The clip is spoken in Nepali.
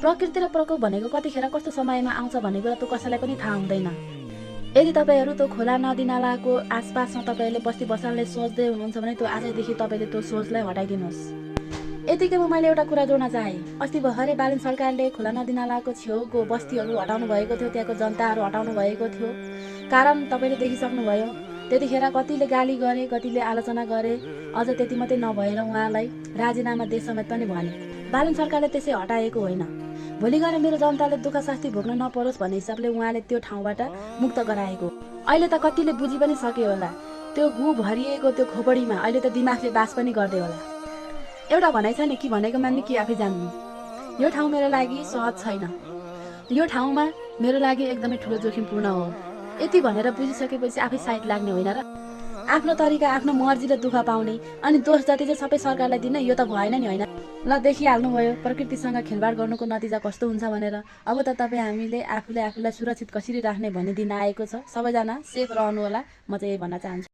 प्रकृति र प्रकोप भनेको कतिखेर कस्तो समयमा आउँछ भन्ने कुरा त कसैलाई पनि थाहा हुँदैन। यदि तपाईँहरू त्यो खोला नदी नालाको आसपासमा तपाईँहरूले बस्ती बसाल्ने सोच्दै हुनुहुन्छ भने त्यो आजैदेखि तपाईँले त्यो सोचलाई हटाइदिनुहोस्। यतिकैमा मैले एउटा कुरा जोड्न चाहेँ। अस्ति भर्खरै बालन सरकारले खोला नदी नालाको छेउको बस्तीहरू हटाउनु भएको थियो, त्यहाँको जनताहरू हटाउनु भएको थियो। कारण तपाईँले देखिसक्नुभयो, त्यतिखेर कतिले गाली गरे, कतिले आलोचना गरे। अझ त्यति मात्रै नभएर उहाँलाई राजीनामा दे समेत पनि भने। बालन सरकारले त्यसै हटाएको होइन। भोलि गएर मेरो जनताले दुःख शास्ति भोग्न नपरोस् भन्ने हिसाबले उहाँले त्यो ठाउँबाट मुक्त गराएको। अहिले त कतिले बुझी पनि सक्यो होला, त्यो गु भरिएको त्यो खोपडीमा अहिले त दिमागले बास पनि गर्दै होला। एउटा भनाइ छ नि, कि भनेको मान्ने कि आफै जान्नु। यो ठाउँ मेरो लागि सहज छैन, यो ठाउँमा मेरो लागि एकदमै ठुलो जोखिमपूर्ण हो। यति भनेर बुझिसकेपछि आफै साइड लाग्ने होइन र? आफ्नो तरिका, आफ्नो मर्जीले दुःख पाउने अनि दोष जति चाहिँ सबै सरकारलाई दिने, यो त भएन नि, होइन? ल, देखिहाल्नुभयो प्रकृतिसँग खेलबाड गर्नुको नतिजा कस्तो हुन्छ भनेर। अब त हामीले आफूलाई सुरक्षित कसरी राख्ने भन्ने दिन आएको छ। सबैजना सेफ रहनु होला, म चाहिँ यही भन्न चाहन्छु।